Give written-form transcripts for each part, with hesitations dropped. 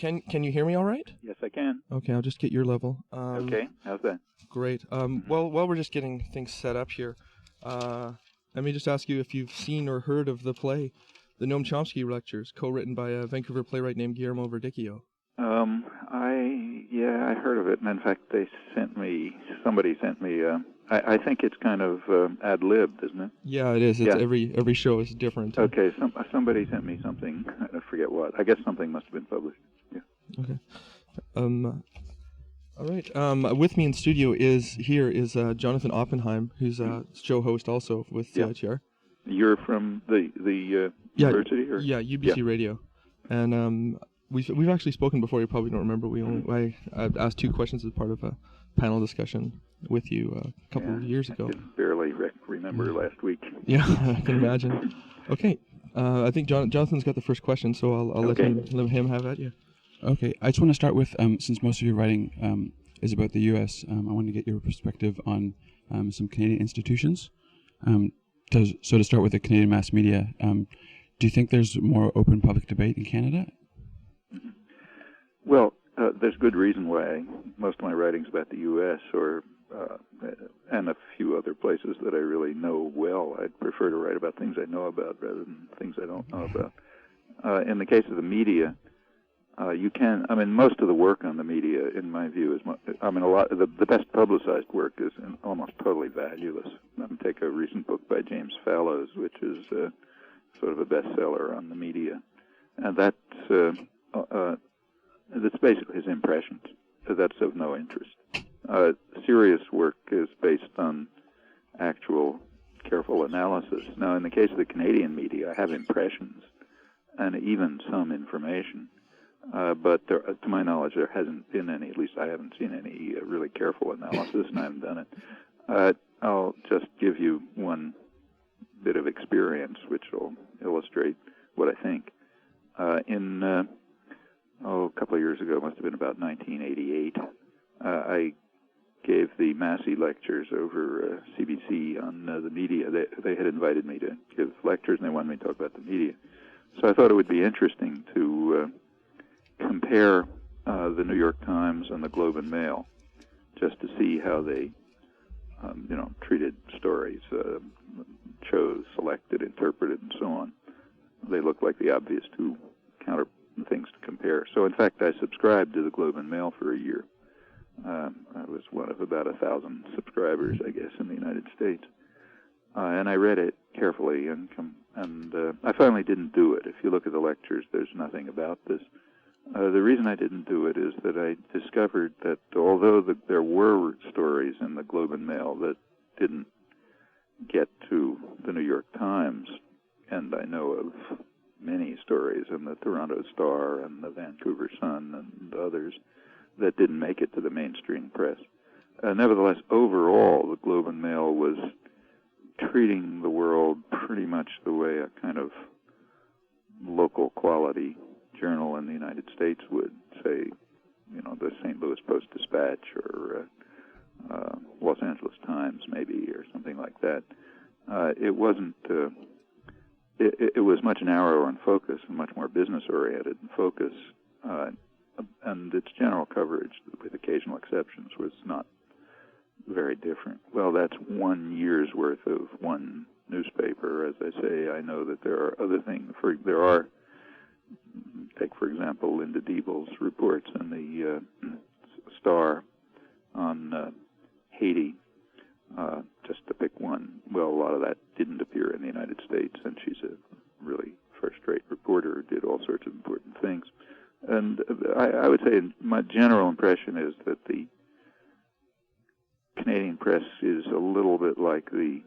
Can you hear me all right? Yes, I can. Okay, I'll just get your level. Okay, how's that? Great. Well, while we're just getting things set up here, let me just ask you if you've seen or heard of the play, the Noam Chomsky Lectures, co-written by a Vancouver playwright named Guillermo Verdicchio. I heard of it, and in fact, somebody sent me, I think it's kind of ad-libbed, isn't it? Yeah, it is. It's Yeah. every show is different. Okay, somebody sent me something, I forget what. I guess something must have been published. Yeah. Okay. All right. With me in studio is Jonathan Oppenheim, who's a show host also with CITR. You're from the university? Or? Yeah, UBC Radio. And we've actually spoken before. You probably don't remember. I asked 2 questions as part of a panel discussion with you a couple of years ago. I can barely remember last week. Yeah, I can imagine. Okay. I think Jonathan's got the first question, so I'll let him have at you. Okay, I just want to start with, since most of your writing is about the U.S., I want to get your perspective on some Canadian institutions. So to start with the Canadian mass media, do you think there's more open public debate in Canada? Well, there's good reason why most of my writing's about the U.S. And a few other places that I really know well. I'd prefer to write about things I know about rather than things I don't know about. In the case of the media, most of the work on the media, in my view, the best publicized work is almost totally valueless. Take a recent book by James Fallows, which is sort of a bestseller on the media, and that's basically his impressions. So that's of no interest. Serious work is based on actual careful analysis. Now, in the case of the Canadian media, I have impressions and even some information. But to my knowledge, there hasn't been any, at least I haven't seen any really careful analysis, and I haven't done it. I'll just give you one bit of experience, which will illustrate what I think. A couple of years ago, must have been about 1988, I gave the Massey lectures over CBC on the media. They had invited me to give lectures, and they wanted me to talk about the media. So I thought it would be interesting to compare the New York Times and the Globe and Mail, just to see how they, treated stories, chose, selected, interpreted, and so on. They look like the obvious 2 counter things to compare. So, in fact, I subscribed to the Globe and Mail for a year. I was one of about 1,000 subscribers, I guess, in the United States. And I read it carefully, and I finally didn't do it. If you look at the lectures, there's nothing about this. The reason I didn't do it is that I discovered that although there were stories in the Globe and Mail that didn't get to the New York Times, and I know of many stories in the Toronto Star and the Vancouver Sun and others that didn't make it to the mainstream press. Nevertheless, overall, the Globe and Mail was treating the world pretty much the way a kind of local quality journal in the United States would, say, the St. Louis Post-Dispatch or Los Angeles Times, maybe, or something like that. It wasn't. It was much narrower in focus and much more business-oriented in focus, and its general coverage, with occasional exceptions, was not very different. Well, that's 1 year's worth of one newspaper. As I say, I know that there are other things. Take, for example, Linda Diebel's reports in the Star on Haiti, just to pick one. Well, a lot of that didn't appear in the United States, and she's a really first-rate reporter who did all sorts of important things. And I would say my general impression is that the Canadian press is a little bit like the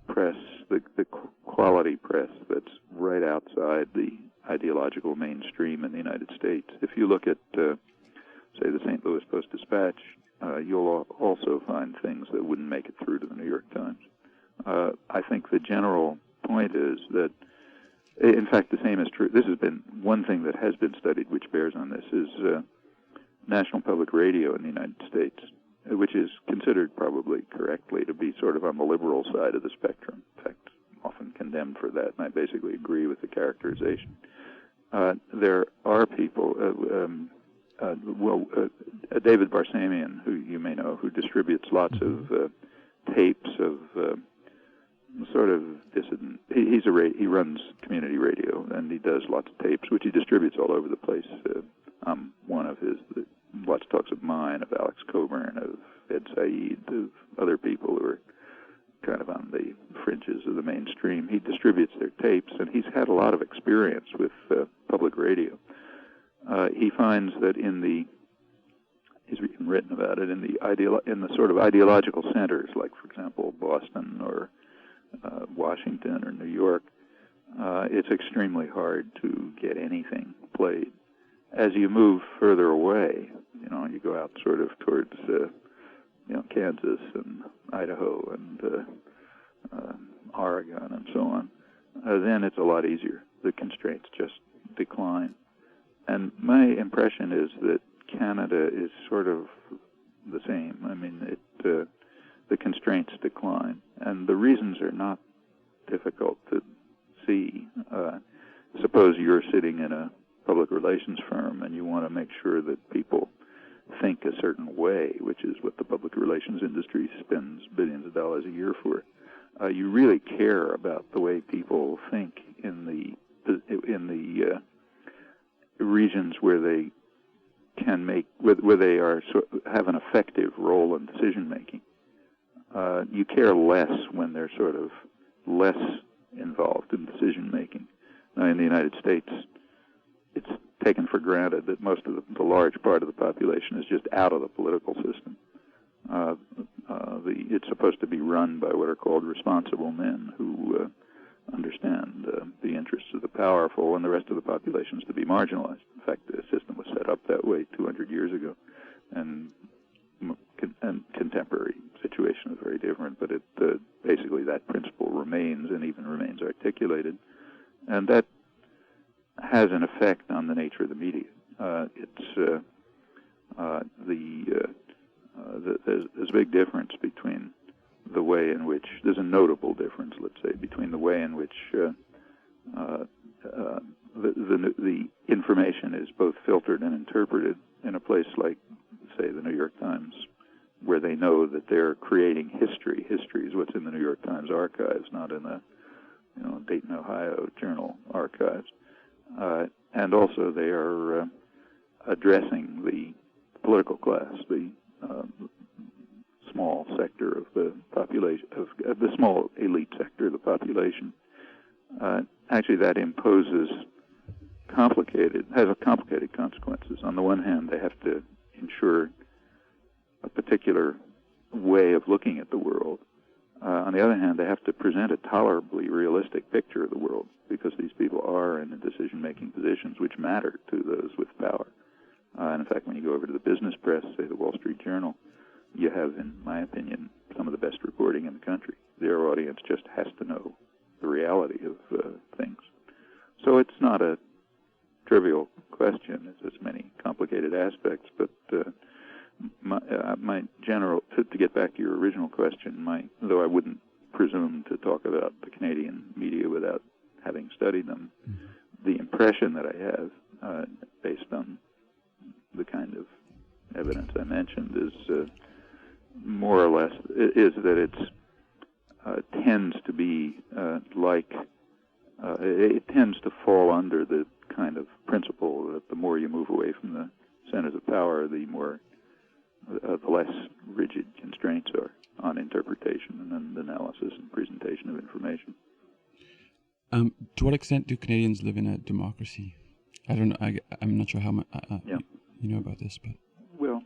press, the quality press that's right outside the ideological mainstream in the United States. If you look at, say, the St. Louis Post-Dispatch, you'll also find things that wouldn't make it through to the New York Times. I think the general point is that, in fact, the same is true. This has been one thing that has been studied, which bears on this, is National Public Radio in the United States, which is considered probably correctly to be sort of on the liberal side of the spectrum. In fact, often condemned for that, and I basically agree with the characterization. There are people, David Barsamian, who you may know, who distributes lots of tapes of sort of dissident. He runs community radio, and he does lots of tapes, which he distributes all over the place. One of his, lots of talks of mine, of Alex Coburn, of Ed Said, of other people who are kind of on the fringes of the mainstream. He distributes their tapes, and he's had a lot of experience with public radio. He finds that he's written about it in the sort of ideological centers, like, for example, Boston or Washington or New York. It's extremely hard to get anything played. As you move further away, you go out sort of towards Kansas and Idaho and Oregon and so on, then it's a lot easier. The constraints just decline. And my impression is that Canada is sort of the same. I mean, the constraints decline. And the reasons are not difficult to see. Suppose you're sitting in a public relations firm and you want to make sure that people think a certain way, which is what the public relations industry spends billions of dollars a year for. You really care about the way people think in the regions where they can where they have an effective role in decision making. You care less when they're sort of less involved in decision making. Now, in the United States, it's taken for granted that most of the large part of the population is just out of the political system. It's supposed to be run by what are called responsible men who understand the interests of the powerful, and the rest of the population is to be marginalized. In fact, the system was set up that way 200 years ago, and contemporary situation is very different, but basically that principle remains and even remains articulated, and that has an effect on the nature of the media. There's a big difference between the way in which, there's a notable difference, let's say, between the way in which the information is both filtered and interpreted in a place like, say, the New York Times, where they know that they're creating history. History is what's in the New York Times archives, not in the Dayton, Ohio Journal archives. And also they are addressing the political class, the small sector of the population, of the small elite sector of the population. Actually, that has complicated consequences. On the one hand, they have to ensure a particular way of looking at the world. On the other hand, they have to present a tolerably realistic picture of the world, because these people are in the decision-making positions which matter to those with power. And in fact, when you go over to the business press, say the Wall Street Journal, you have, in my opinion, some of the best reporting in the country. Their audience just has to know the reality of things. So it's not a trivial question. There's many complicated aspects, but my general, to get back to your original question, though I wouldn't presume to talk about the Canadian media without having studied them, the impression that I have, based on the kind of evidence I mentioned, is more or less is that it tends to be it tends to fall under the kind of principle that the more you move away from the centers of power, the less rigid constraints are on interpretation and analysis and presentation of information. To what extent do Canadians live in a democracy? I don't know. I'm not sure how much you know about this, but well,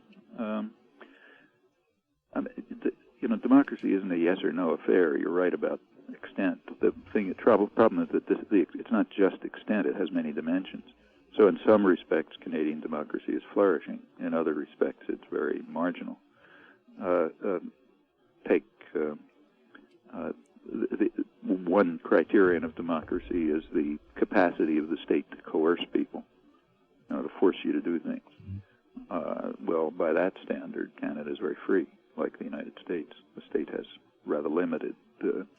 democracy isn't a yes or no affair. You're right about extent. The problem is that it's not just extent; it has many dimensions. So in some respects, Canadian democracy is flourishing. In other respects, it's very marginal. Take one criterion of democracy is the capacity of the state to coerce people, to force you to do things. Well, by that standard, Canada is very free, like the United States. The state has rather limited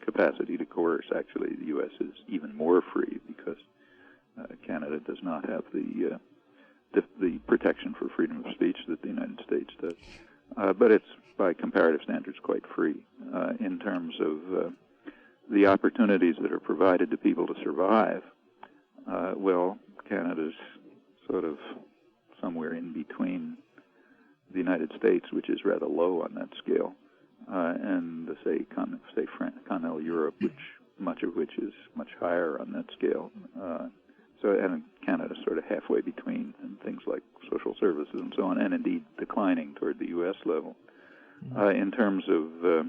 capacity to coerce. Actually, the U.S. is even more free because Canada does not have the protection for freedom of speech that the United States does. But it's, by comparative standards, quite free in terms of the opportunities that are provided to people to survive. Well, Canada's sort of somewhere in between the United States, which is rather low on that scale, and continental Europe, much of which is much higher on that scale. And Canada's sort of halfway between, and things like social services and so on, and indeed declining toward the U.S. level. In terms of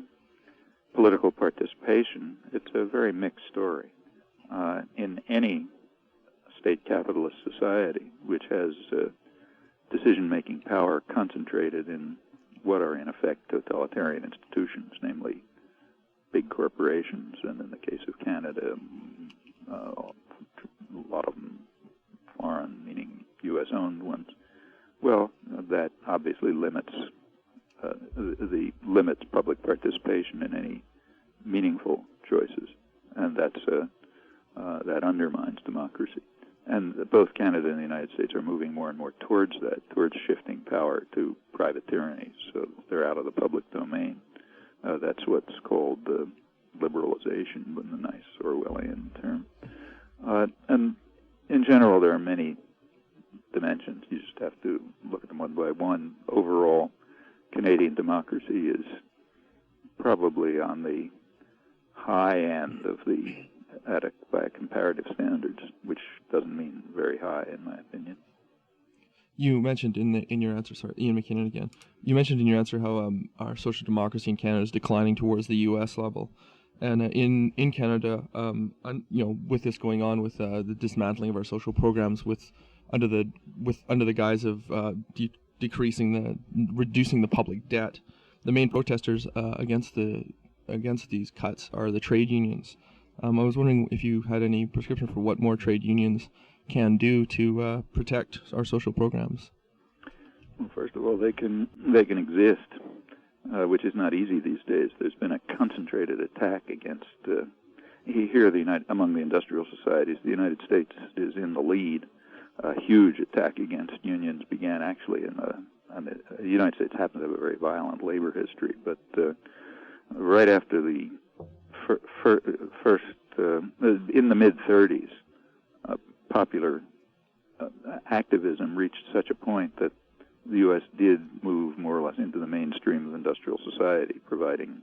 political participation, it's a very mixed story. In any state capitalist society, which has decision-making power concentrated in what are in effect totalitarian institutions, namely big corporations, and in the case of Canada, a lot of them foreign, meaning U.S.-owned ones. Well, that obviously limits public participation in any meaningful choices, and that undermines democracy. And both Canada and the United States are moving more and more towards that, towards shifting power to private tyranny, so they're out of the public domain. That's what's called liberalization, in the nice Orwellian term. And in general, there are many dimensions. You just have to look at them one by one. Overall, Canadian democracy is probably on the high end of by comparative standards, which doesn't mean very high, in my opinion. You mentioned in your answer, sorry, Ian Mckinnon again. You mentioned in your answer how our social democracy in Canada is declining towards the U.S. level, and in Canada, with this going on, with the dismantling of our social programs, under the guise of reducing the public debt, the main protesters against these cuts are the trade unions. I was wondering if you had any prescription for what more trade unions can do to protect our social programs. Well, first of all, they can exist, which is not easy these days. There's been a concentrated attack against here among the industrial societies. The United States is in the lead. A huge attack against unions began actually the United States happens to have a very violent labor history, but right after the first in the mid-30s, popular activism reached such a point that the U.S. did move more or less into the mainstream of industrial society, providing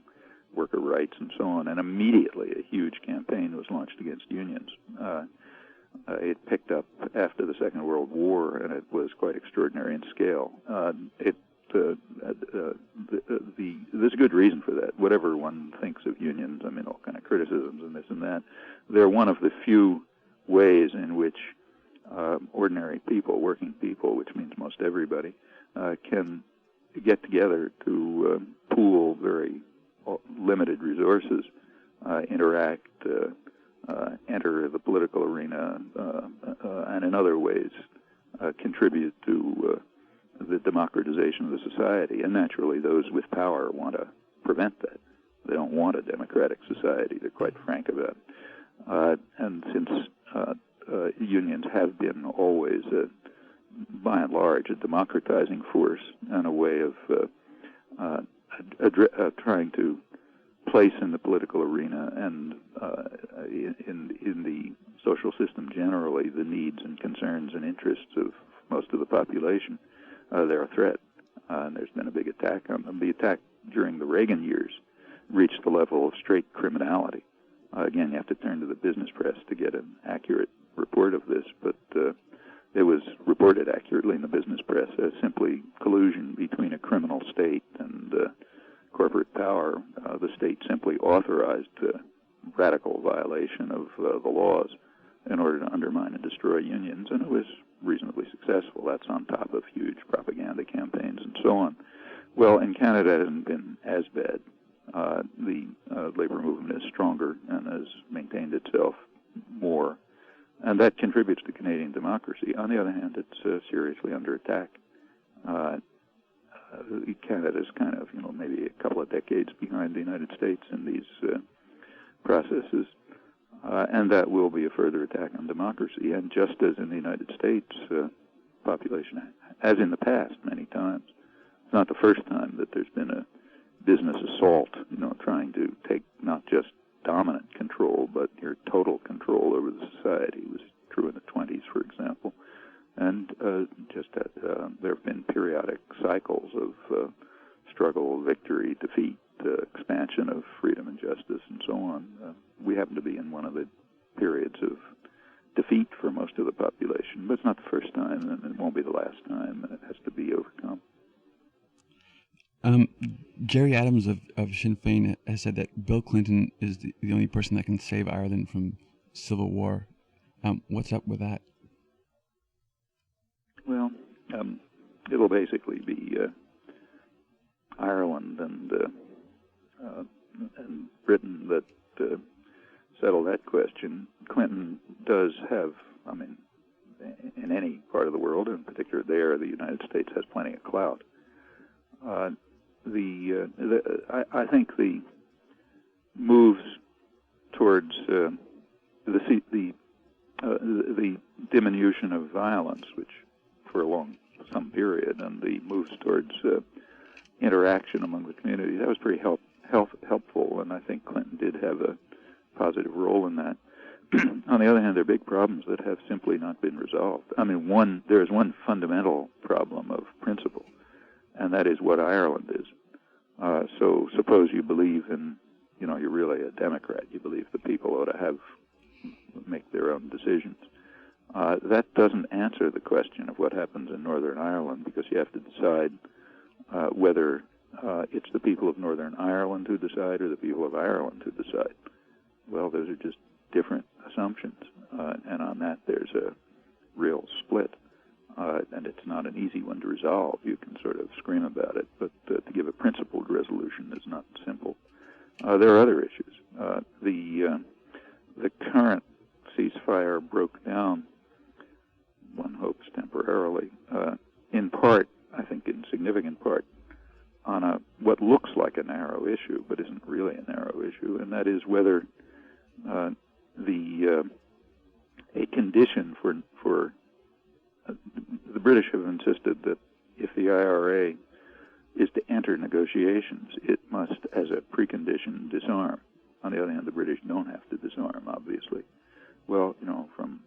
worker rights and so on, and immediately a huge campaign was launched against unions. It picked up after the Second World War, and it was quite extraordinary in scale. There's a good reason for that. Whatever one thinks of unions, I mean, all kind of criticisms and this and that, they're one of the few ways in which ordinary people, working people, which means most everybody, can get together to pool very limited resources, interact, enter the political arena, and in other ways contribute to the democratization of the society. And naturally, those with power want to prevent that. They don't want a democratic society. They're quite frank about it. And since unions have been always, by and large, a democratizing force and a way of trying to place in the political arena and in the social system generally the needs and concerns and interests of most of the population, they're a threat. And there's been a big attack on them. The attack during the Reagan years reached the level of straight criminality. Again, you have to turn to the business press to get an accurate report of this, but it was reported accurately in the business press as simply collusion between a criminal state and corporate power. The state simply authorized radical violation of the laws in order to undermine and destroy unions, and it was reasonably successful. That's on top of huge propaganda campaigns and so on. Well, in Canada, it hasn't been as bad. The labor movement is stronger and has maintained itself more, and that contributes to Canadian democracy. On the other hand, it's seriously under attack. Canada's kind of, maybe a couple of decades behind the United States in these processes. And that will be a further attack on democracy. And just as in the United States, population, as in the past many times, it's not the first time that there's been a business assault, trying to take not just dominant control, but your total control over the society. It was true in the 20s, for example. And there have been periodic cycles of struggle, victory, defeat, expansion of freedom and justice, and so on. We happen to be in one of the periods of defeat for most of the population, but it's not the first time, and it won't be the last time, and it has to be overcome. Gerry Adams of Sinn Féin has said that Bill Clinton is the only person that can save Ireland from civil war. What's up with that? Well, it'll basically be Ireland and Britain that settle that question. Clinton does have, in any part of the world, in particular there, the United States has plenty of clout. I think the moves towards the diminution of violence, which for some period, and the moves towards interaction among the community, that was pretty helpful, and I think Clinton did have a positive role in that. On the other hand, there are big problems that have simply not been resolved. There is one fundamental problem of principle, and that is what Ireland is. So suppose you believe in, you're really a Democrat. You believe the people ought to make their own decisions. That doesn't answer the question of what happens in Northern Ireland, because you have to decide whether it's the people of Northern Ireland who decide or the people of Ireland who decide. Well, those are just different assumptions, and on that there's a real split. And it's not an easy one to resolve. You can sort of scream about it, but to give a principled resolution is not simple. There are other issues. The current ceasefire broke down, one hopes temporarily, in part, I think in significant part, on what looks like a narrow issue, but isn't really a narrow issue, and that is whether a condition for the British have insisted that if the IRA is to enter negotiations, it must, as a precondition, disarm. On the other hand, the British don't have to disarm, obviously. Well, from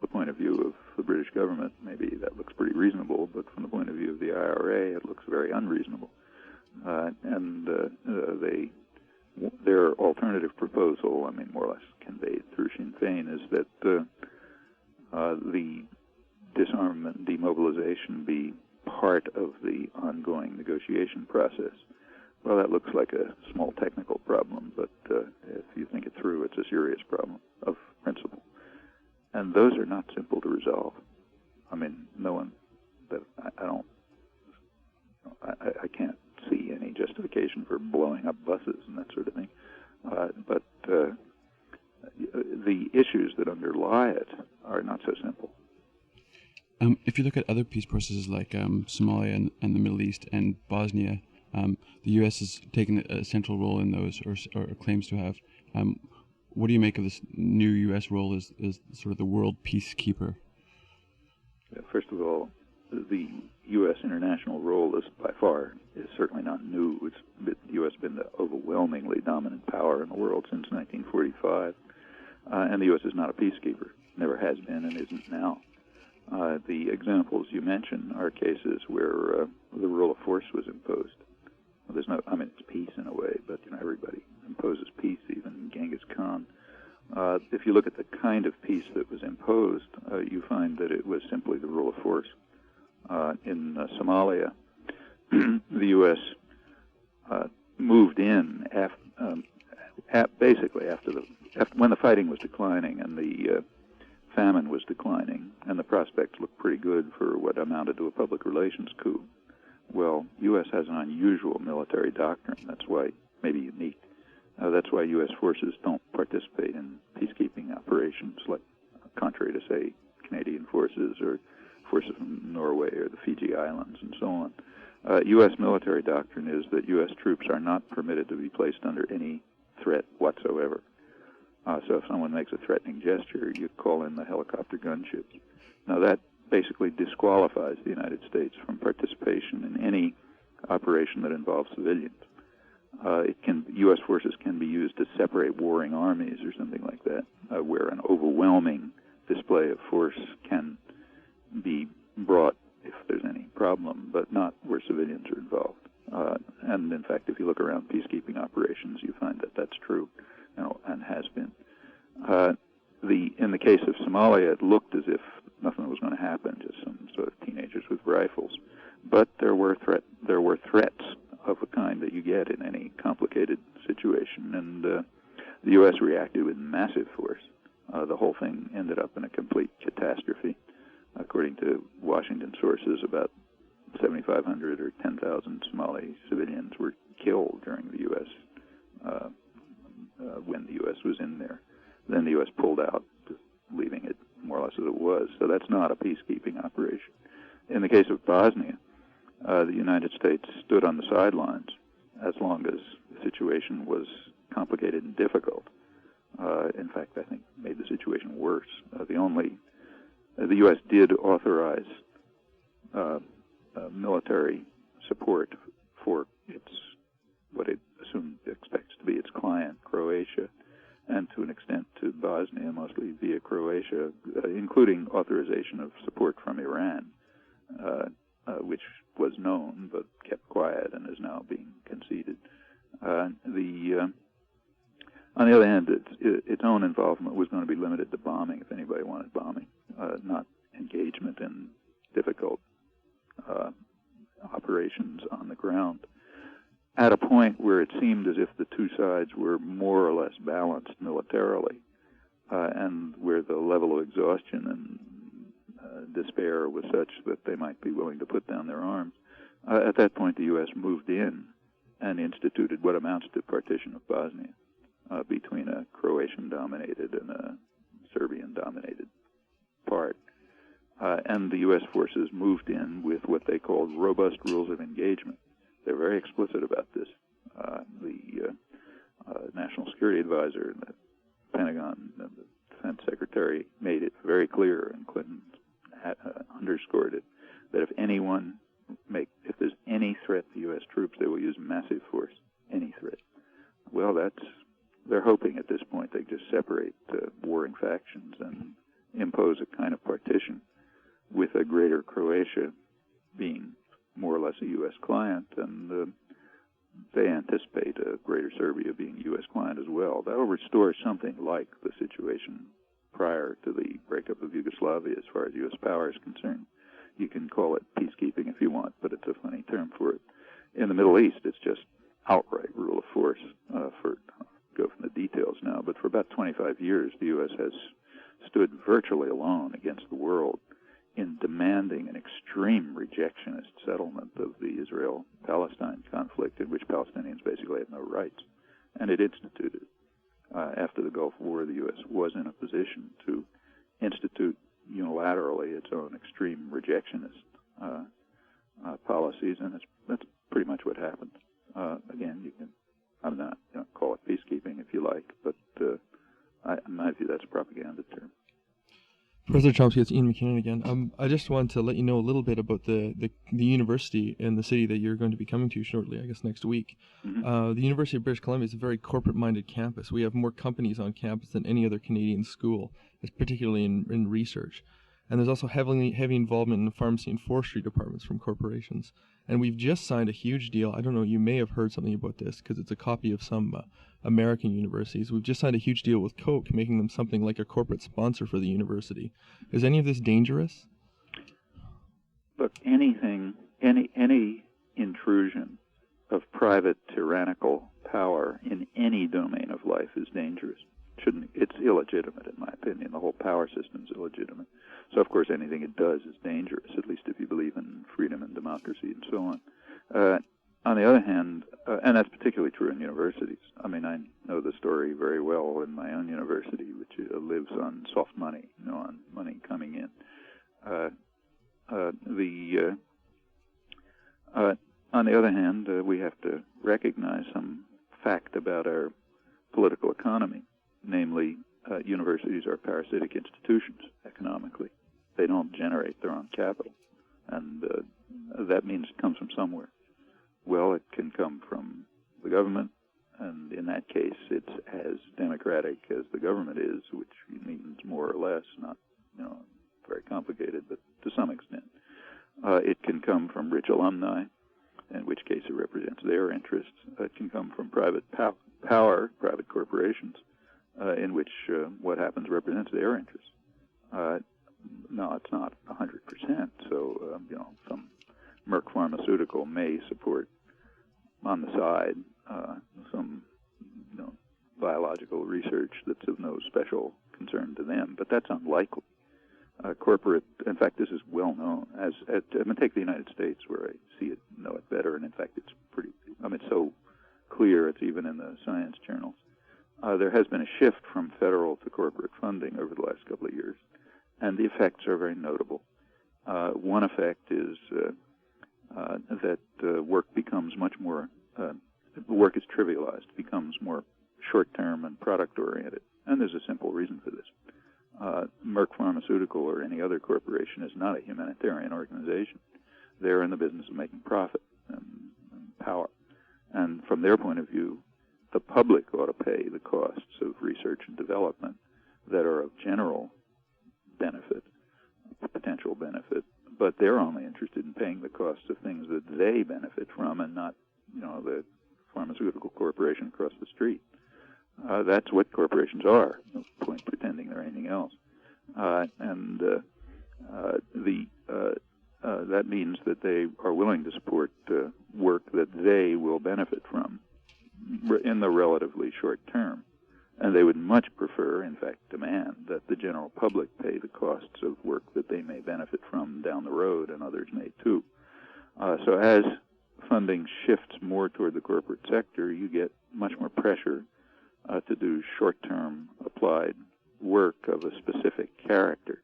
the point of view of the British government, maybe that looks pretty reasonable, but from the point of view of the IRA, it looks very unreasonable. Their alternative proposal, more or less conveyed through Sinn Féin, is that the disarmament and demobilization be part of the ongoing negotiation process. Well, that looks like a small technical problem, but if you think it through, it's a serious problem of principle. And those are not simple to resolve. No one that I can't see any justification for blowing up buses and that sort of thing. But the issues that underlie it are not so simple. If you look at other peace processes like Somalia and the Middle East and Bosnia, the U.S. has taken a central role in those, or claims to have. What do you make of this new U.S. role as sort of the world peacekeeper? First of all, the U.S. international role is certainly not new. The U.S. has been the overwhelmingly dominant power in the world since 1945, and the U.S. is not a peacekeeper. Never has been and isn't now. The examples you mention are cases where the rule of force was imposed. There's it's peace in a way, but everybody imposes peace, even Genghis Khan. If you look at the kind of peace that was imposed, you find that it was simply the rule of force. In Somalia, the U.S. Moved in basically when the fighting was declining and the famine was declining, and the prospects looked pretty good for what amounted to a public relations coup. Well, U.S. has an unusual military doctrine. That's why, maybe unique. That's why U.S. forces don't participate in peacekeeping operations, contrary to, say, Canadian forces or forces from Norway or the Fiji Islands and so on. U.S. military doctrine is that U.S. troops are not permitted to be placed under any threat whatsoever. So if someone makes a threatening gesture, you call in the helicopter gunships. Now that basically disqualifies the United States from participation in any operation that involves civilians. U.S. forces can be used to separate warring armies or something like that, where an overwhelming display of force can be brought if there's any problem, but not where civilians are involved. And in fact, if you look around peacekeeping operations, you find that that's true, and has been. In the case of Somalia, it looked as if nothing was going to happen, just some sort of teenagers with rifles. But there were threats of the kind that you get in any complicated situation, and the U.S. reacted with massive force. The whole thing ended up in a complete catastrophe. According to Washington sources, about 7,500 or 10,000 Somali civilians were killed during the U.S. When the U.S. was in there. Then the U.S. pulled out, leaving it more or less as it was. So that's not a peacekeeping operation. In the case of Bosnia, the United States stood on the sidelines as long as the situation was complicated and difficult. In fact, I think made the situation worse. The U.S. did authorize military support for what it expects to be its client, Croatia, and to an extent to Bosnia, mostly via Croatia, including authorization of support from Iran, which was known but kept quiet and is now being conceded. On the other hand, its own involvement was going to be limited to bombing, if anybody wanted bombing, not engagement in difficult operations on the ground, at a point where it seemed as if the two sides were more or less balanced militarily, and where the level of exhaustion and despair was such that they might be willing to put down their arms. At that point, the U.S. moved in and instituted what amounts to partition of Bosnia between a Croatian-dominated and a Serbian-dominated part. And the U.S. forces moved in with what they called robust rules of engagement. They're very explicit about this. The National Security Advisor and the Pentagon and the Defense Secretary made it very clear, and Clinton underscored it, that if there's any threat to U.S. troops, they will use massive force. Any threat. Well, they're hoping at this point they just separate warring factions and impose a kind of partition, with a greater Croatia being more or less a U.S. client, and they anticipate a greater Serbia being a U.S. client as well. That will restore something like the situation prior to the breakup of Yugoslavia as far as U.S. power is concerned. You can call it peacekeeping if you want, but it's a funny term for it. In the Middle East, it's just outright rule of force. Go from the details now, but for about 25 years, the U.S. has stood virtually alone against the world in demanding an extreme rejectionist settlement of the Israel-Palestine conflict, in which Palestinians basically have no rights. And it instituted. After the Gulf War, the U.S. was in a position to institute unilaterally its own extreme rejectionist policies, and that's pretty much what happened. Again, you can call it peacekeeping if you like, but in my view, that's a propaganda term. Professor Chomsky, it's Ian Mckinnon again. I just wanted to let you know a little bit about the university in the city that you're going to be coming to shortly, I guess next week. Mm-hmm. The University of British Columbia is a very corporate-minded campus. We have more companies on campus than any other Canadian school, particularly in research. And there's also heavy involvement in the pharmacy and forestry departments from corporations. And we've just signed a huge deal. I don't know, you may have heard something about this because it's a copy of some American universities. We've just signed a huge deal with Coke, making them something like a corporate sponsor for the university. Is any of this dangerous? Look, any intrusion of private tyrannical power in any domain of life is dangerous. It's illegitimate, in my opinion. The whole power system is illegitimate. So, of course, anything it does is dangerous, at least if you believe in freedom and democracy and so on. On the other hand, and that's particularly true in universities. I mean, I know the story very well in my own university, which lives on soft money, on money coming in. On the other hand, we have to recognize some fact about our political economy. namely, universities are parasitic institutions economically. They don't generate their own capital, and that means it comes from somewhere. Well, it can come from the government, and in that case, it's as democratic as the government is, which means more or less, not very complicated, but to some extent. It can come from rich alumni, in which case it represents their interests. It can come from private power, private corporations, in which what happens represents their interests. No, it's not 100%. So, some Merck pharmaceutical may support on the side some biological research that's of no special concern to them, but that's unlikely. Corporate, in fact, this is well known. Take the United States, where I see it, know it better, and in fact, it's it's so clear, it's even in the science journals. There has been a shift from federal to corporate funding over the last couple of years, and the effects are very notable. One effect is that work becomes much more, work is trivialized, becomes more short-term and product-oriented, and there's a simple reason for this. Merck Pharmaceutical or any other corporation is not a humanitarian organization. They're in the business of making profit and power. And from their point of view, the public ought to pay the costs of research and development that are of general benefit, potential benefit, but they're only interested in paying the costs of things that they benefit from and not, the pharmaceutical corporation across the street. That's what corporations are. No point pretending they're anything else. That means that they are willing to support work that they will benefit from in the relatively short term. And they would much prefer, in fact demand, that the general public pay the costs of work that they may benefit from down the road, and others may too. So as funding shifts more toward the corporate sector, you get much more pressure to do short-term applied work of a specific character.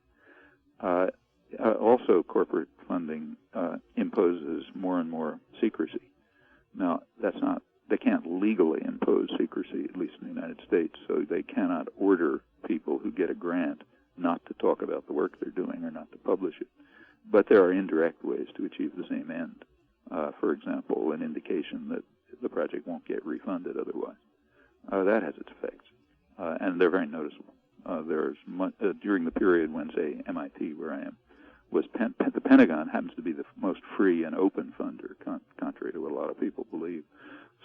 Also, corporate funding imposes more and more secrecy. Now, they can't legally impose secrecy, at least in the United States, so they cannot order people who get a grant not to talk about the work they're doing or not to publish it. But there are indirect ways to achieve the same end. For example, an indication that the project won't get refunded otherwise. That has its effects, and they're very noticeable. During the period when, say, MIT, where I am, was the Pentagon happens to be the most free and open funder, contrary to what a lot of people believe,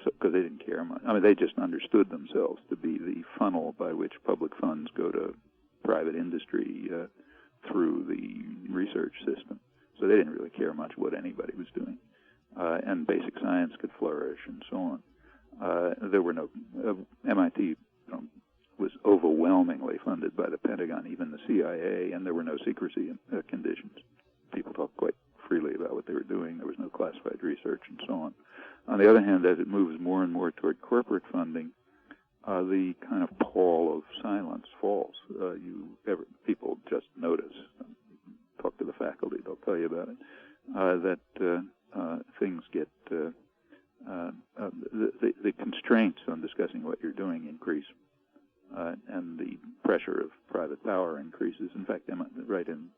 because they didn't care much. They just understood themselves to be the funnel by which public funds go to private industry through the research system. So they didn't really care much what anybody was doing, and basic science could flourish and so on. There were no MIT was overwhelmingly funded by the Pentagon, even the CIA, and there were no secrecy conditions. People talked quite freely about what they were doing. There was no classified research and so on. On the other hand, as it moves more and more toward corporate funding, the kind of pall of silence falls. People just notice. Talk to the faculty; they'll tell you about it. That things get the constraints on discussing what you're doing increase, and the pressure of private power increases. In fact, right in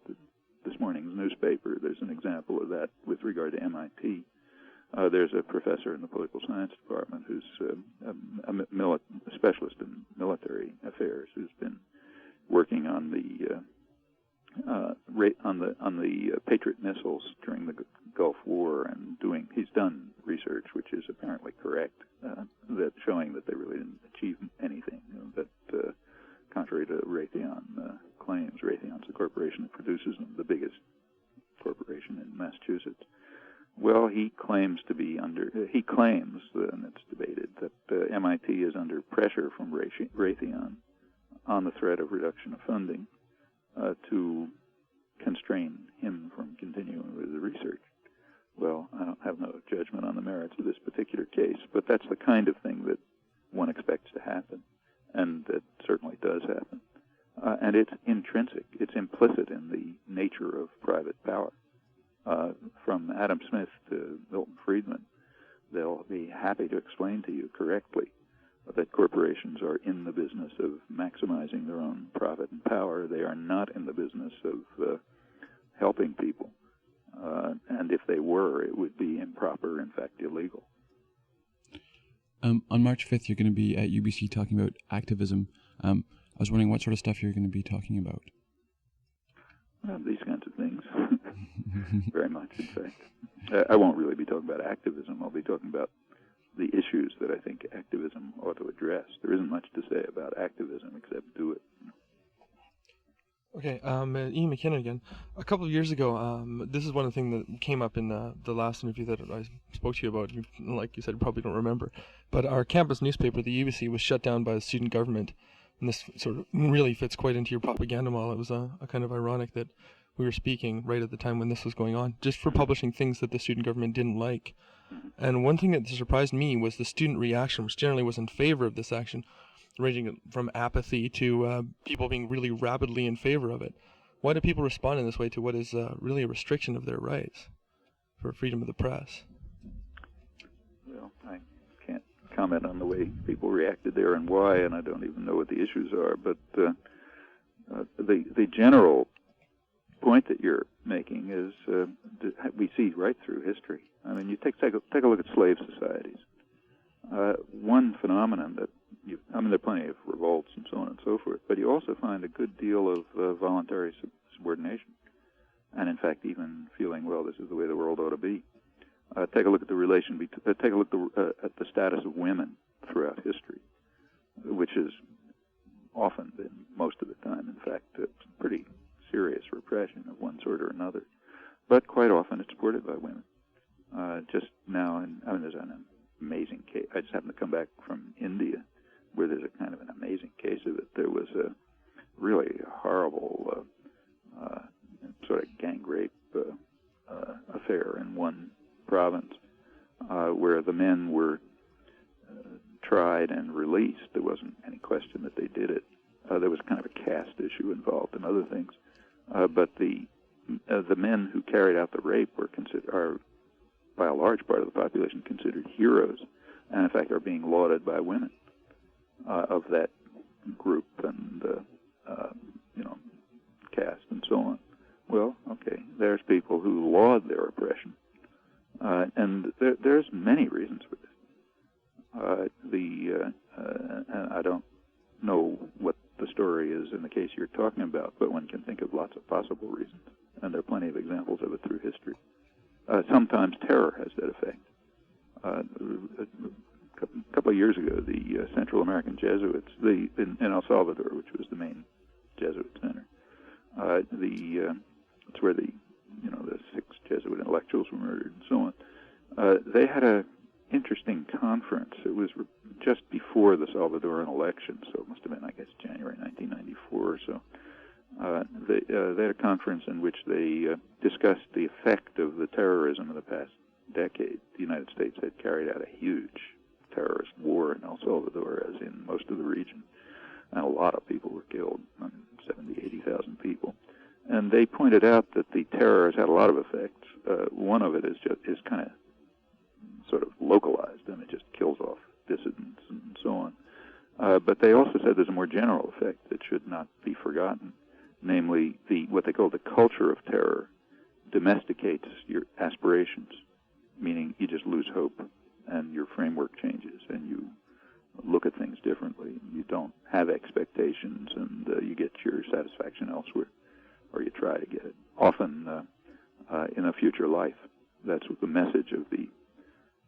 this morning's newspaper, there's an example of that with regard to MIT. There's a professor in the political science department who's a specialist in military affairs, who's been working on the Patriot missiles during the Gulf War, and he's done research which is apparently correct, that showing that they really didn't achieve anything. That contrary to Raytheon claims, Raytheon's the corporation that produces them, the biggest corporation in Massachusetts. Well, he claims, and it's debated, that MIT is under pressure from Raytheon on the threat of reduction of funding to constrain him from continuing with the research. Well, I don't have no judgment on the merits of this particular case, but that's the kind of thing that one expects to happen, and that certainly does happen. And it's intrinsic, it's implicit in the nature of private power. From Adam Smith to Milton Friedman, they'll be happy to explain to you correctly that corporations are in the business of maximizing their own profit and power. They are not in the business of helping people. And if they were, it would be improper, in fact, illegal. On March 5th, you're going to be at UBC talking about activism. I was wondering what sort of stuff you're going to be talking about. These kinds of things, very much, in fact. I won't really be talking about activism. I'll be talking about the issues that I think activism ought to address. There isn't much to say about activism except do it. Okay, Ian Mckinnon again. A couple of years ago, this is one of the things that came up in the last interview that I spoke to you about. Like you said, you probably don't remember. But our campus newspaper, the UBC, was shut down by the student government. And this sort of really fits quite into your propaganda model. It was a kind of ironic that we were speaking right at the time when this was going on, just for publishing things that the student government didn't like. And one thing that surprised me was the student reaction, which generally was in favor of this action, ranging from apathy to people being really rabidly in favor of it. Why do people respond in this way to what is really a restriction of their rights for freedom of the press? Well, I can't comment on the way people reacted there and why, and I don't even know what the issues are, but the general point that you're making is we see right through history. I mean, you take a look at slave societies. One phenomenon that there are plenty of revolts and so on and so forth, but you also find a good deal of voluntary subordination, and in fact, even feeling, well, this is the way the world ought to be. Take a look at take a look at the status of women throughout history, which has often been, most of the time, in fact, pretty serious repression of one sort or another, but quite often it's supported by women. Just now, there's an amazing case. I just happened to come back from India, where there's a kind of an amazing case of it. There was a really horrible sort of gang rape affair in one province where the men were tried and released. There wasn't any question that they did it. There was kind of a caste issue involved and other things. But the men who carried out the rape are by a large part of the population considered heroes, and in fact are being lauded by women of that group and caste and so on. Well, okay, there's people who laud their oppression, and there's many reasons for this. And I don't know what the story is in the case you're talking about, but one can think of lots of possible reasons, and there are plenty of examples of it through history. Sometimes terror has that effect. A couple of years ago, the Central American Jesuits, in El Salvador, which was the main Jesuit center, it's where the 6 Jesuit intellectuals were murdered and so on. They had a interesting conference. It was just before the Salvadoran election, so it must have been, I guess, January 1994 or so. They had a conference in which they discussed the effect of the terrorism of the past decade. The United States had carried out a huge terrorist war in El Salvador, as in most of the region, and a lot of people were killed, 70,000, 80,000 people. And they pointed out that the terror has had a lot of effects. One of it is kind of sort of localized, and it just kills off dissidents and so on. But they also said there's a more general effect that should not be forgotten, namely what they call the culture of terror domesticates your aspirations, meaning you just lose hope and your framework changes and you look at things differently. You don't have expectations and you get your satisfaction elsewhere, or you try to get it. Often in a future life. That's what the message of the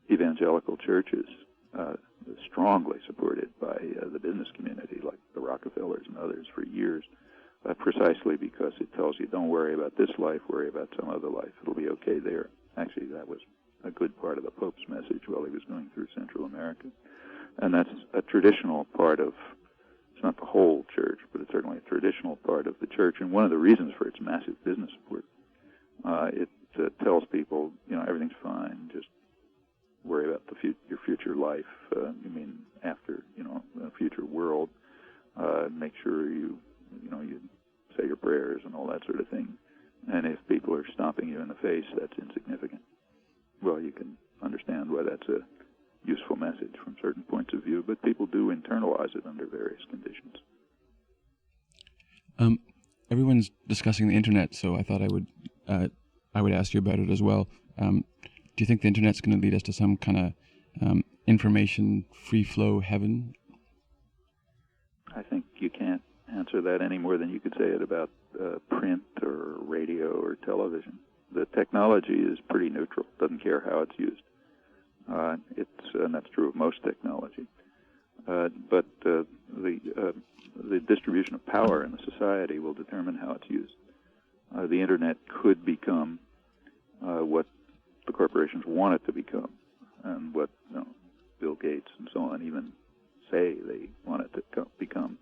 evangelical churches, strongly supported by the business community, like the Rockefellers and others for years, precisely because it tells you, don't worry about this life, worry about some other life. It'll be okay there. Actually, that was a good part of the Pope's message while he was going through Central America. And that's a traditional part of, it's not the whole church, but it's certainly a traditional part of the church, and one of the reasons for its massive business support. It tells people, everything's fine, just worry about your future life, you mean after, a future world. Make sure you say your prayers and all that sort of thing. And if people are stomping you in the face, that's insignificant. Well, you can understand why that's a useful message from certain points of view, but people do internalize it under various conditions. Everyone's discussing the internet, so I thought I would ask you about it as well. Do you think the internet's going to lead us to some kind of information free flow heaven? I think you can't answer that any more than you could say it about print or radio or television. The technology is pretty neutral; doesn't care how it's used. And that's true of most technology. But the distribution of power in the society will determine how it's used. The internet could become what the corporations want it to become, and what Bill Gates and so on even say they want it to become,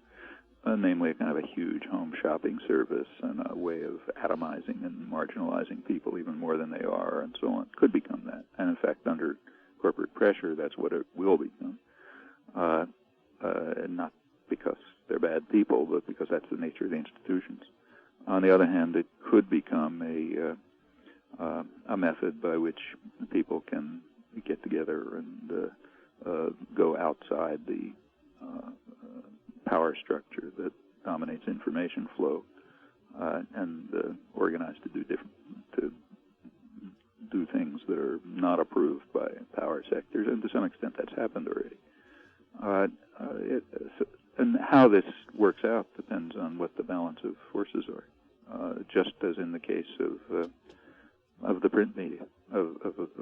namely a kind of a huge home shopping service and a way of atomizing and marginalizing people even more than they are, and so on. Could become that, and in fact, under corporate pressure, that's what it will become. And not because they're bad people, but because that's the nature of the institutions. On the other hand, it could become a method by which people can get together and go outside the power structure that dominates information flow and organize to do things that are not approved by power sectors, and to some extent that's happened already. And how this works out depends on what the balance of forces are. Just as in the case of the print media, of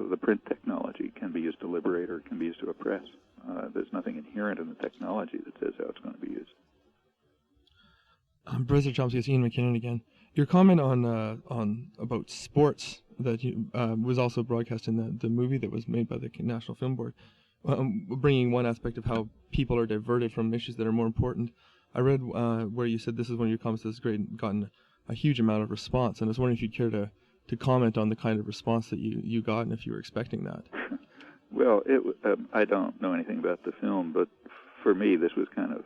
the print technology, can be used to liberate or can be used to oppress. There's nothing inherent in the technology that says how it's going to be used. Professor Chomsky, it's Ian Mckinnon again. Your comment on about sports that was also broadcast in the movie that was made by the National Film Board, bringing one aspect of how people are diverted from issues that are more important. I read where you said this is one of your comments that's gotten a huge amount of response, and I was wondering if you'd care to comment on the kind of response that you got and if you were expecting that. Well, I don't know anything about the film, but for me this was kind of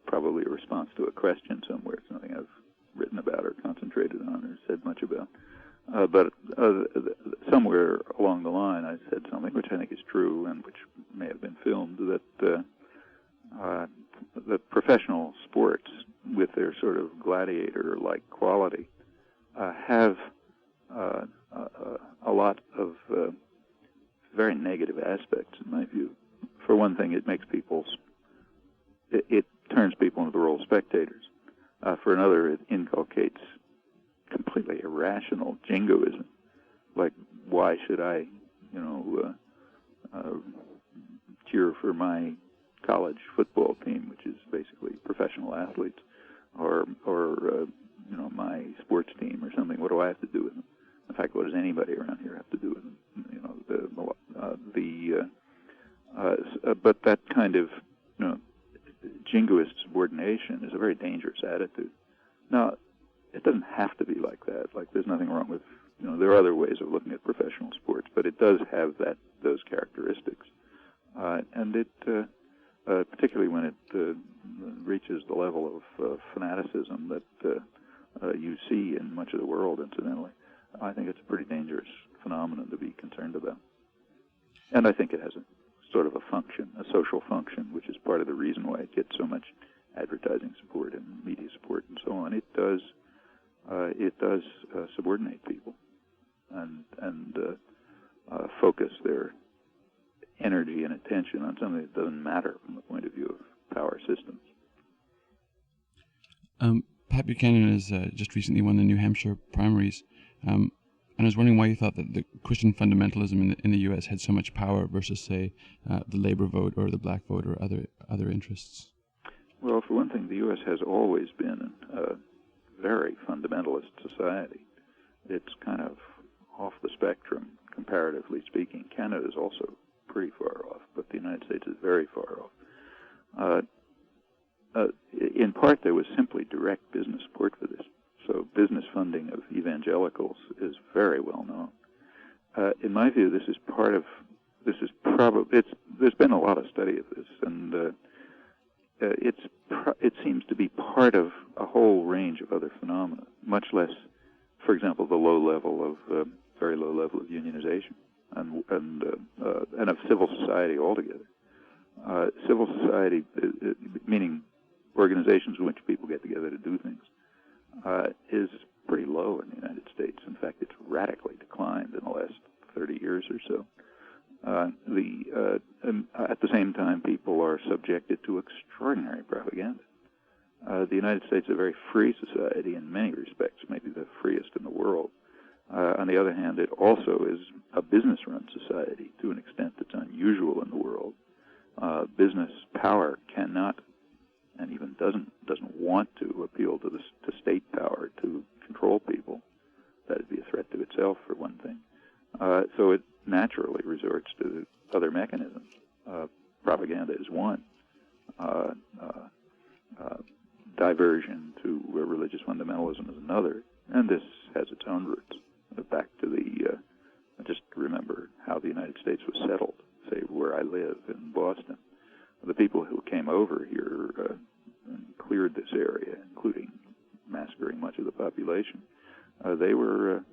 probably a response to a question somewhere. It's nothing I've written about or concentrated on or said much about. But somewhere along the line I said something which I think is true and which may have been filmed, that the professional sports, with their sort of gladiator-like quality, have a lot of very negative aspects, in my view. For one thing, it makes it turns people into the role of spectators. For another, it inculcates completely irrational jingoism. Like, why should I, cheer for my college football team, which is basically professional athletes, or my sports team or something? What do I have to do with them? In fact, what does anybody around here have to do with them? But that kind of jingoist subordination is a very dangerous attitude. Now, it doesn't have to be like that. Like, there's nothing wrong with, there are other ways of looking at professional sports, but it does have those characteristics. And it, particularly when it reaches the level of fanaticism that you see in much of the world, incidentally, I think it's a pretty dangerous phenomenon to be concerned about. And I think it has a sort of a function, a social function, which is part of the reason why it gets so much advertising support and media support and so on. It does subordinate people and focus their energy and attention on something that doesn't matter from the point of view of power systems. Pat Buchanan has just recently won the New Hampshire primaries, and I was wondering why you thought that the Christian fundamentalism in the U.S. had so much power versus, say, the labor vote or the black vote or other interests. Well, for one thing, the U.S. has always been a very fundamentalist society. It's kind of off the spectrum, comparatively speaking. Canada is also pretty far off, but the United States is very far off. In part, there was simply direct business support for this. So business funding of evangelicals is very well known. In my view, there's been a lot of study of this, and it seems to be part of a whole range of other phenomena, much less, for example, the very low level of unionization. and of civil society altogether. Civil society, meaning organizations in which people get together to do things, is pretty low in the United States. In fact, it's radically declined in the last 30 years or so. At the same time, people are subjected to extraordinary propaganda. The United States is a very free society in many respects, maybe the freest in the world. On the other hand, it also is a business-run society to an extent that's unusual in the world. Business power cannot, and even doesn't want to appeal to state power to control people. That would be a threat to itself, for one thing. So it naturally resorts to other mechanisms. Propaganda is one. Diversion to religious fundamentalism is another. And this has its own roots. Back to just remember how the United States was settled, say, where I live in Boston. The people who came over here and cleared this area, including massacring much of the population, they were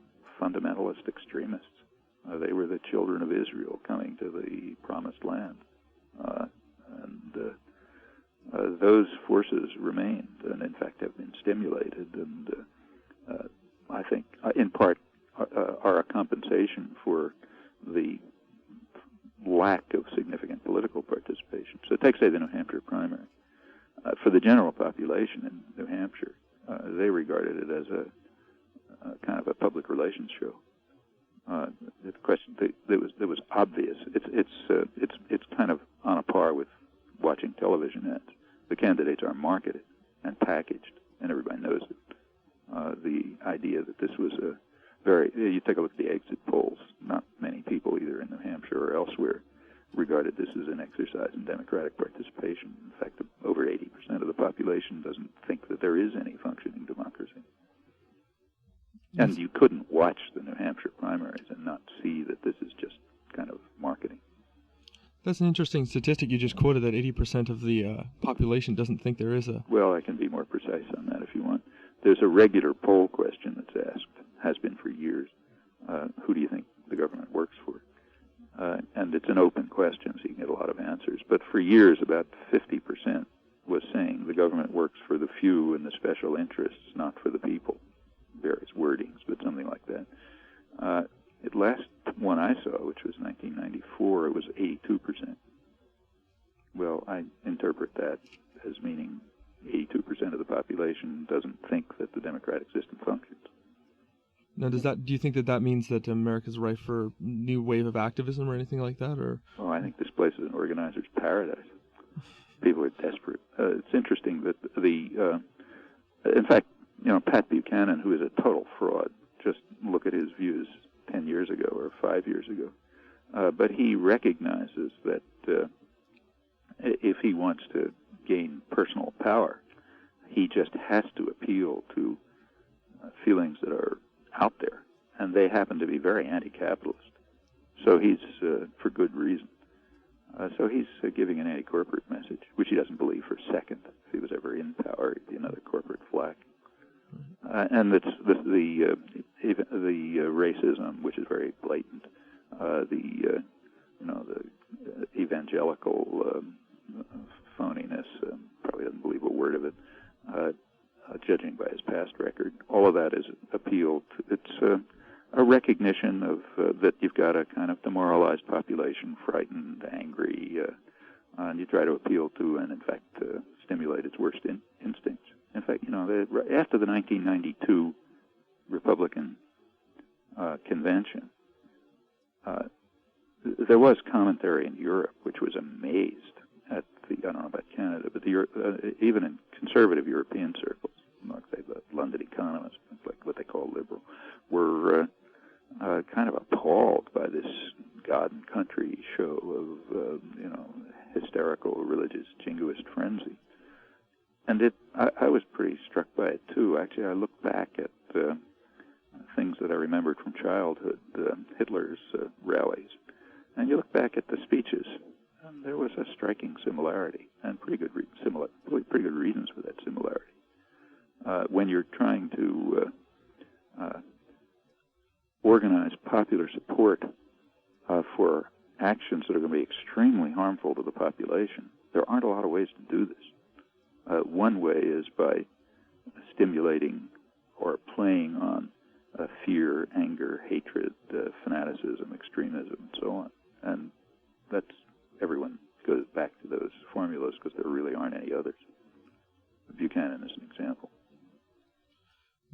fundamentalist extremists. They were the children of Israel coming to the promised land. Those forces remained and, in fact, have been stimulated and I think, in part, are a compensation for the lack of significant political participation. So take, say, the New Hampshire primary. For the general population in New Hampshire, they regarded it as a kind of a public relations show. The question that was obvious. It's kind of on a par with watching television ads. The candidates are marketed and packaged, and everybody knows it. The idea that this was you take a look at the exit polls, not many people either in New Hampshire or elsewhere regarded this as an exercise in democratic participation. In fact, over 80% of the population doesn't think that there is any functioning democracy. And you couldn't watch the New Hampshire primaries and not see that this is just kind of marketing. That's an interesting statistic you just quoted, that 80% of the population doesn't think there is a... Well, I can be more precise on that if you want. There's a regular poll question that's asked, has been for years. Who do you think the government works for? And it's an open question, so you can get a lot of answers. But for years, about 50% was saying the government works for the few and the special interests, not for the people. Various wordings, but something like that. The last one I saw, which was 1994, it was 82%. Well, I interpret that as meaning 82% of the population doesn't think that the democratic system functions. Now, do you think that means that America's ripe for a new wave of activism or anything like that? Or? Oh, I think this place is an organizer's paradise. People are desperate. It's interesting that in fact, Pat Buchanan, who is a total fraud, just look at his views 10 years ago or 5 years ago. But he recognizes that if he wants to gain personal power, he just has to appeal to feelings that are out there, and they happen to be very anti-capitalist. So he's, for good reason. So he's giving an anti-corporate message, which he doesn't believe for a second. If he was ever in power, he'd be another corporate flack. And it's the racism, which is very blatant. The evangelical phoniness. Probably doesn't believe a word of it. Judging by his past record, all of that is appeal to. It's a recognition of that you've got a kind of demoralized population, frightened, angry, and you try to appeal to and, in fact, stimulate its worst instincts. In fact, after the 1992 Republican convention, there was commentary in Europe which was amazed at I don't know about Canada, but even in conservative European circles, like say the London economists, like what they call liberal, were kind of appalled by this God and country show of hysterical religious jingoist frenzy. And I was pretty struck by it too. Actually, I look back at things that I remembered from childhood, Hitler's rallies, and you look back at the speeches, and there was a striking similarity, and pretty good reasons for that similarity. When you're trying to organize popular support for actions that are going to be extremely harmful to the population, there aren't a lot of ways to do this. One way is by stimulating or playing on fear, anger, hatred, fanaticism, extremism, and so on. And everyone goes back to those formulas because there really aren't any others. Buchanan is an example.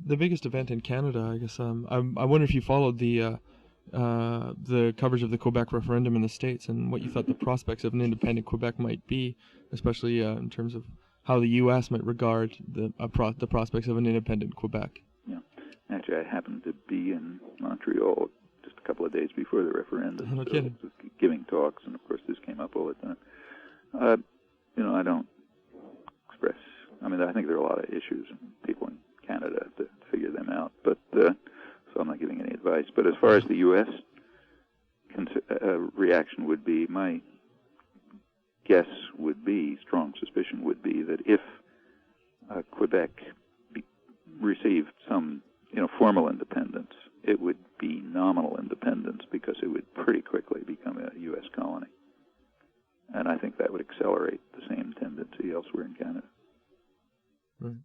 The biggest event in Canada, I guess. I wonder if you followed the coverage of the Quebec referendum in the States and what you thought the prospects of an independent Quebec might be, especially in terms of how the U.S. might regard the prospects of an independent Quebec. Yeah. Actually, I happened to be in Montreal just a couple of days before the referendum. No kidding. Giving talks, and of course this came up all the time. I don't express. I mean, I think there are a lot of issues and people in Canada have to figure them out. But so I'm not giving any advice. But as far as the U.S. Reaction would be, my guess would be, strong suspicion would be, that if Quebec received some formal independence, it would be nominal independence because it would pretty quickly become a U.S. colony. And I think that would accelerate the same tendency elsewhere in Canada. Right.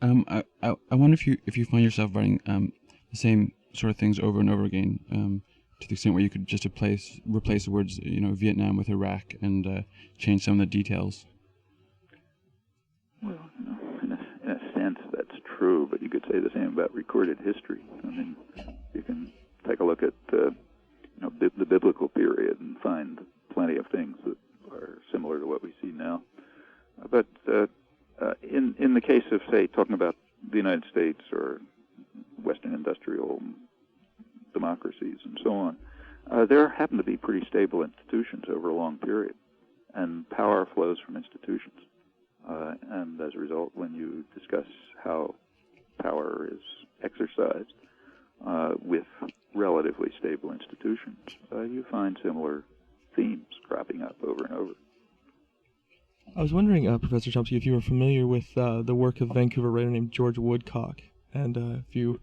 I wonder if you find yourself writing the same sort of things over and over again, to the extent where you could just replace the words Vietnam with Iraq and change some of the details. Well, in a sense that's true, but you could say the same about recorded history. I mean, you can take a look at the biblical period and find plenty of things that are similar to what we see now. But in the case of, say, talking about the United States or Western industrial democracies and so on, there happen to be pretty stable institutions over a long period, and power flows from institutions. And as a result, when you discuss how power is exercised with relatively stable institutions, you find similar themes cropping up over and over. I was wondering, Professor Chomsky, if you were familiar with the work of a Vancouver writer named George Woodcock, and if you...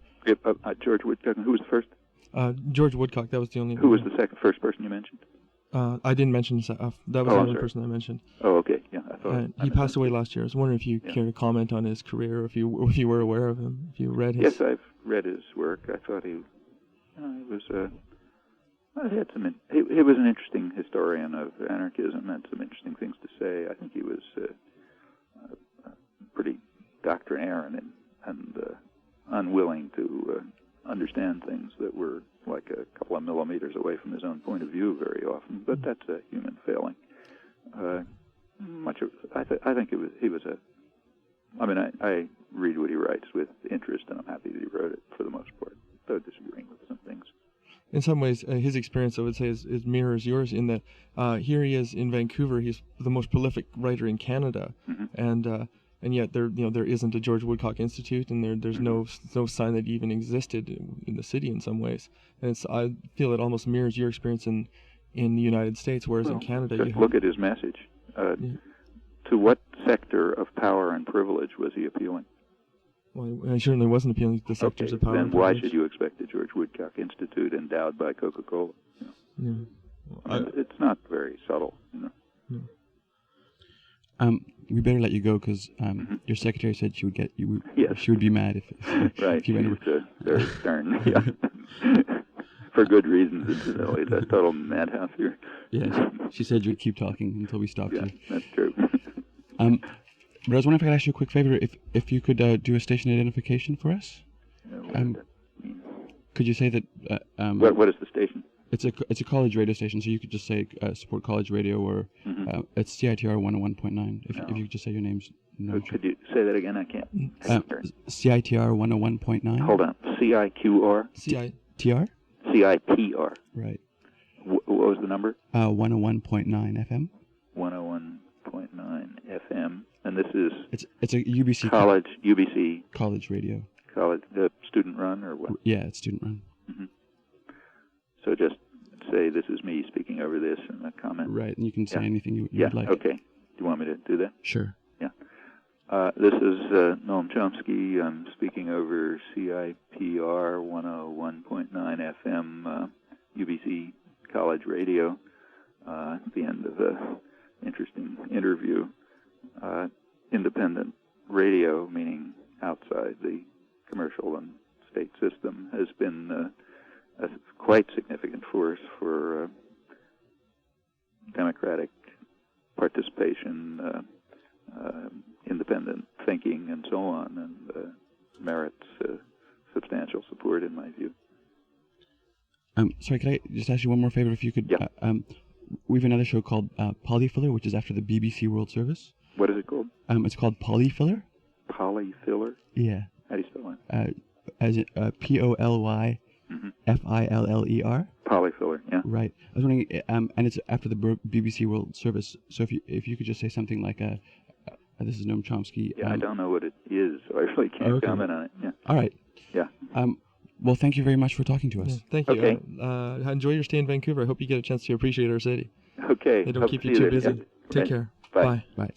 George Woodcock, who was the first? George Woodcock, that was the only... Who was the first person you mentioned? I didn't mention that was the only person I mentioned. Oh, okay, yeah, I thought... he passed away last year. I was wondering if you care to comment on his career, or if you were aware of him, if you read his... Yes, I've read his work. I thought he was he was an interesting historian of anarchism, had some interesting things to say. I think he was pretty doctrinaire and unwilling to understand things that were like a couple of millimeters away from his own point of view very often. But that's a human failing. I think he was a. I mean, I read what he writes with interest, and I'm happy that he wrote it for the most part, though disagreeing with some things. In some ways, his experience, I would say, is mirrors yours in that here he is in Vancouver. He's the most prolific writer in Canada, Mm-hmm. and yet there isn't a George Woodcock Institute, and there's Mm-hmm. no sign that it even existed in the city in some ways. And I feel it almost mirrors your experience in the United States, whereas in Canada, just look at his message. To what sector of power and privilege was he appealing? Well, he certainly wasn't appealing to the sectors of power. Then and why privilege. should you expect a George Woodcock Institute endowed by Coca-Cola? Yeah. I mean, it's not very subtle. We better let you go because your secretary said she would get you. Yes. She would be mad if Right, if you went over. she's very stern. Yeah. For good reasons, incidentally. It's a total madhouse here. Yes, she said you'd keep talking until we stopped Yeah, you. that's true. But I was wondering if I could ask you a quick favor. If you could do a station identification for us. What does that mean? Could you say that? What is the station? It's a college radio station, so you could just say support college radio, or it's CITR 101.9. If you could just say your name's. No. Could you say that again? I can't. CITR 101.9. Hold on. CIQR? TR? CIPR. Right. What was the number? 101.9 FM. 101.9 FM. And this is it's a UBC college UBC college radio. College student run or what? Yeah, it's student run. Mm-hmm. So just say this is me speaking over this and a comment. Right, and you can say anything you would like. Okay. Do you want me to do that? Sure. Yeah. This is Noam Chomsky. I'm speaking over CIPR 101.9 FM UBC college radio at the end of an interesting interview. Independent radio, meaning outside the commercial and state system, has been a quite significant force for democratic participation, independent thinking, and so on, and merits substantial support in my view. Sorry, could I just ask you one more favor? If you could, Yeah. We have another show called Polyfiller, which is after the BBC World Service. What is it called? It's called Polyfiller. Polyfiller? Yeah. How do you spell it? As in Polyfiller. Polyfiller, yeah. Right. I was wondering, and it's after the BBC World Service. So if you could just say something like, "This is Noam Chomsky." Yeah, I don't know what it is, so I really can't comment on it. Yeah. All right. Yeah. Well, thank you very much for talking to us. Yeah, thank you. Okay. Enjoy your stay in Vancouver. I hope you get a chance to appreciate our city. Okay. They don't Hope keep to you see too there. busy. Yeah. Take Okay. care. Bye. Bye.